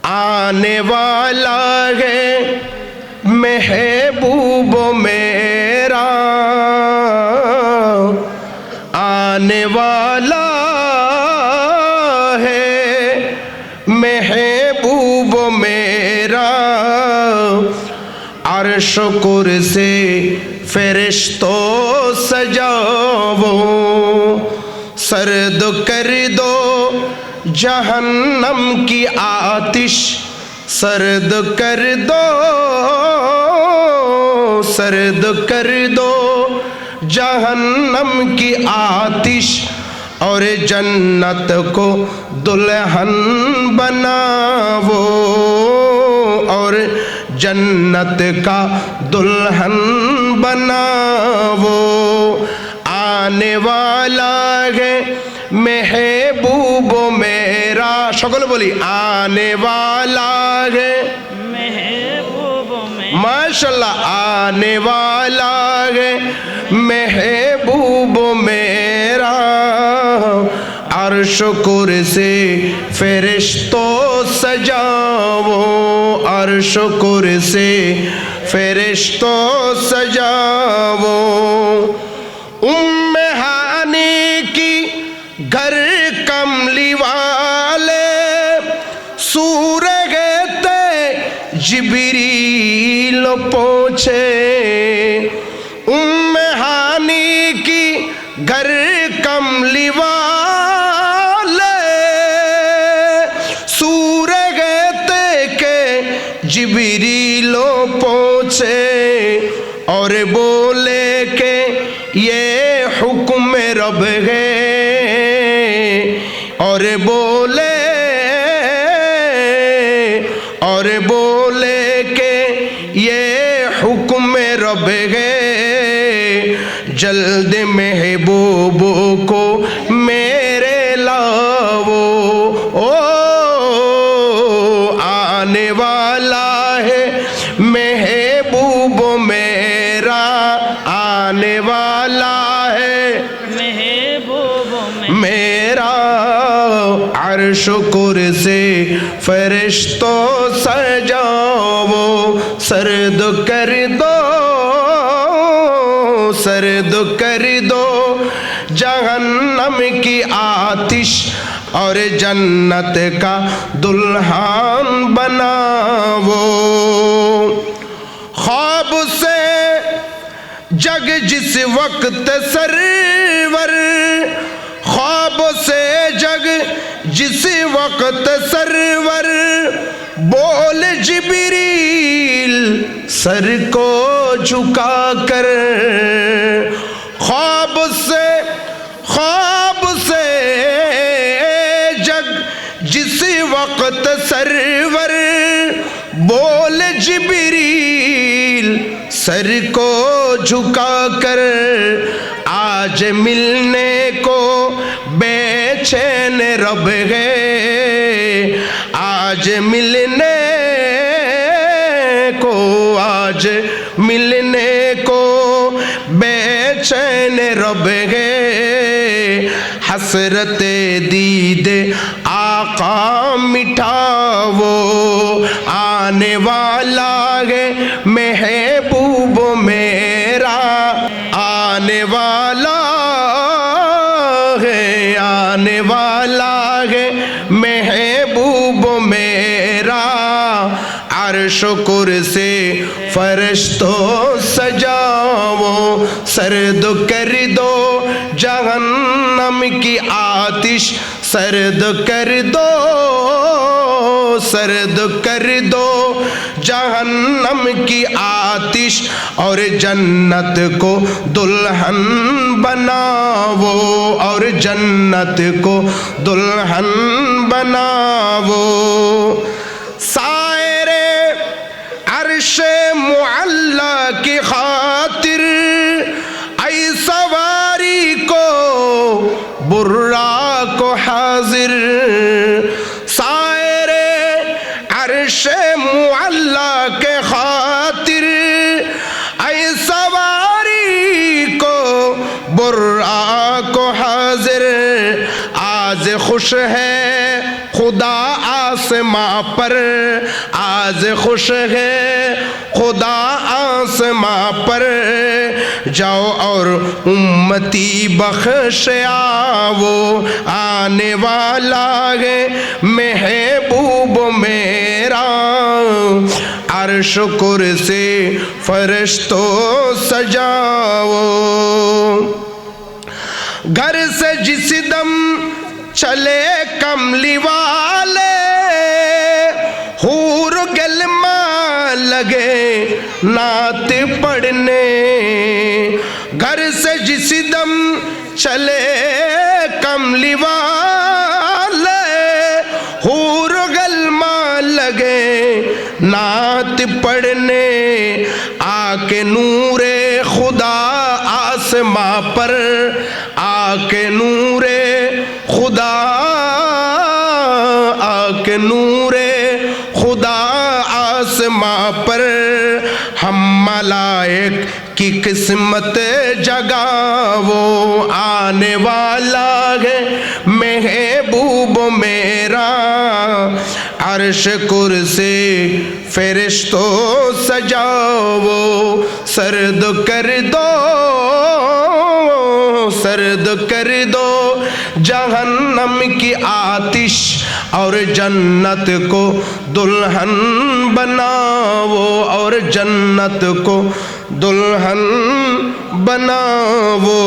आने वाला है महबूब मेरा, आने वाला है महबूब मेरा। अर्श कुर्सी फरिश्तों सजाओ, सर्द कर दो जहन्नम की आतिश, सर्द कर दो, सर्द कर दो जहन्नम की आतिश, और जन्नत को दुल्हन बनाओ, और जन्नत का दुल्हन बनाओ। आने वाला है महबूब मेरा, शकल बोली आने वाला है महबूब मेरा, माशाल्लाह आने वाला है महबूब मेरा। अर्श कुर्सी फरिश्तों सजाओ, अर्श कुर्सी फरिश्तों सजाओ। उम्मे हानी की घर कमली वाले सूरे गए जिब्रील पहुँचे, उम्मे हानी की घर कमली वाले सूरे गए के जिब्रील पहुँचे, और बोले के ये हुक्म रब है, और बोले के ये हुक्म रब है, जल्द महबूब को मेरे लाओ। ओ आने वाला है महबूब मेरा, आने वाला है महबूब मेरा। अर्श कुर्सी फरिश्तों सजाओ, सर्द कर दो, सर्द कर दो जहन्नम की आतिश, और जन्नत का दुल्हन बनाओ। ख्वाब से जग जिस वक्त सरवर, ख्वाब से जग जिस वक्त सरवर, बोल जिब्रील सर को झुका कर। ख्वाब से जग जिस वक्त सरवर, बोल जिब्रील सर को झुका कर। आज मिलने को बेचैन रब है, आज मिलने को, आज मिलने को बेचैन रब है। हसरत दीदे आका मिटाओ, आने वाला है महबूब मेरा, आने वाला है, आने वाला है महबूब मेरा। अर्श कुर्सी फरिश्तों सजाओ, सर्द कर दो जहन्नम की आतिश, सर्द कर दो, सर्द कर दो जहन्नम की आतिश, और जन्नत को दुल्हन बनाओ, और जन्नत को दुल्हन बनाओ। सायरे अर्शे मुअल्ला की खातिर ऐ सवारी को बुर्रा को हाजिर, सायरे अर्शे मुअल्ला के खातिर ऐ सवारी को बुर्रा को हाजिर। आज खुश है खुदा आसमां आसमां पर, आज खुश है खुदा आसमां पर। जाओ और उम्मती बख्श आओ, आने वाला है महबूब मेरा। अर्श कुर्सी फरिश्तों सजाओ, घर से जिस दम चले कमली वाले, हूर गलमा लगे नात पढ़ने। घर से जिस दम चले कमली वाले, हूर गलमा लगे नात पढ़ने। आके नूरे खुदा आसमां पर, आके नूरे खुदा, आके नूरे खुदा आसमां पर। हम मलाइक की किस्मत जगावो, आने वाला है महबूब मेरा। अर्श कुर्सी फरिश्तों सजाओ, सर्द कर दो, सर्द कर दो जहन्नम की आतिश, और जन्नत को दुल्हन बनाओ, और जन्नत को दुल्हन बनाओ।